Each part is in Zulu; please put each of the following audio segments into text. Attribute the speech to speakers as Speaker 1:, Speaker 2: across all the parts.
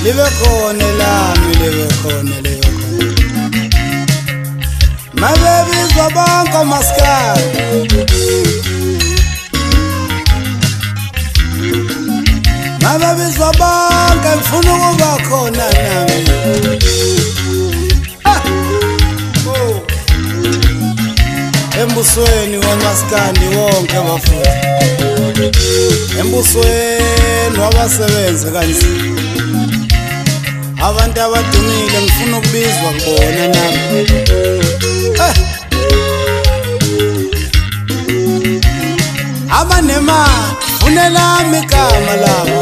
Speaker 1: libe khona lami libe khona mabebizwa bonke amaskari mabebizwa bonke ngifuna ukuba khona nami embusweni wamaskandi wonke bafuna embusweni wabasebenzi kanzima abantu abadumile ngifuna ukubizwa kubona nami abanemali funelami igama labo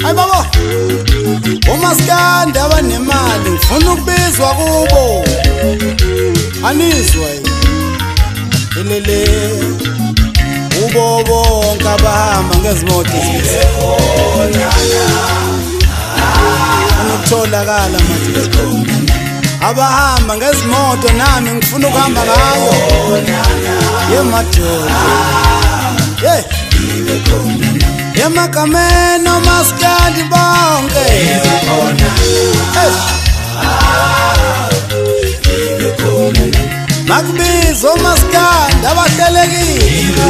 Speaker 1: hayi babo umaskandi abanemali ngifuna ukubizwa kubo anizwa elele ubo bonke abahamba ngezimoto zikhona ukutholakala manje abahamba ngezimoto nami ngifuna ukuhamba ngayo yemadoda yemakameno maskandi bonke makubizo maskandi abahlelekile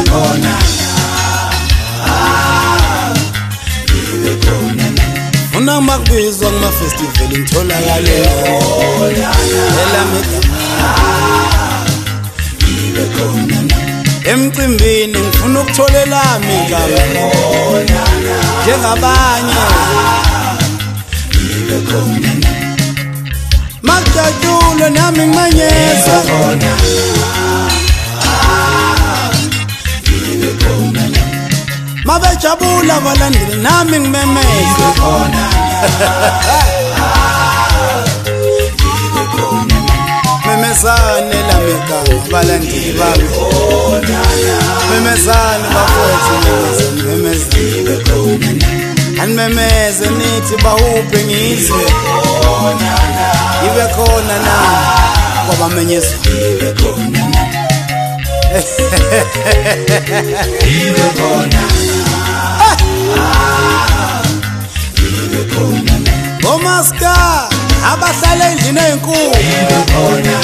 Speaker 1: una makubizwa kuma-festival ngitholakale emcimbini ngifuna ukuthola elami igama njengabanye makujatshulwe nami ngimenyezwe mabejabula abalandeli nami ngimemeze memezane lami igama abalandeli bami memezane bafowethu memezane animemeze nithi bahuphe ngizwe ibe khona nami kwabamenyezwa ibe khona ibe khona ibe khona ngomaska abahlala endlini enkulu ibe khona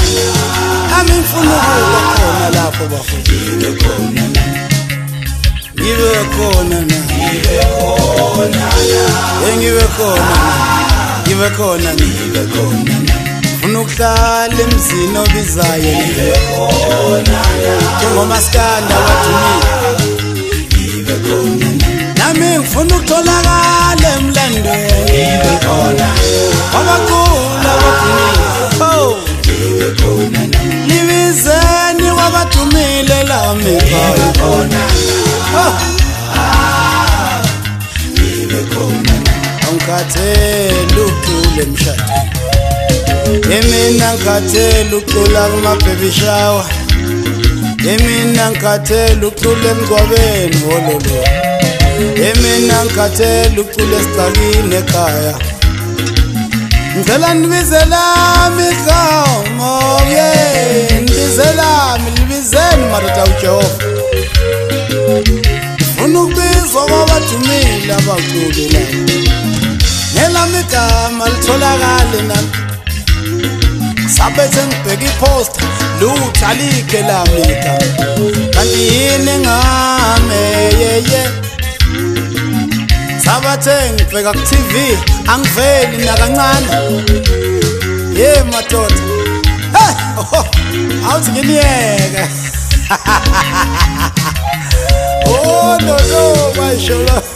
Speaker 1: ami ngifuna ukuba khona lapho bafowethu ibe khona ibe khona ibe khona engibe khona ibe khona ibe khona ufuna ukuhlala emzini obizayo ibe khona njengomaskanda wadumile ibe khona nami ngifuna ukutholakala emlandweni ibe khona wabacula wadumile ibe khona libizeni wabadumile lami ibe khona ibe khona angikhathele ucule emshadweni emina ngikhathele ucula kuma-baby shower emina ngikhathele ucula emgwabeni wololo emina ngikhathele ucula esicakini ekhaya ngicela nibizelami igama nibizelami libizeni madoda uJehova ngifuna ukubizwa kwabadumile abaculi lami nelami igama litholakale nami sabethe ngibheka iposta lutho alikhe lami igama kanti yini ngame yeye sabathe ngibheka ku-TV angiveli nakancane madoda awuthi nginiyeke oh no bayisho lo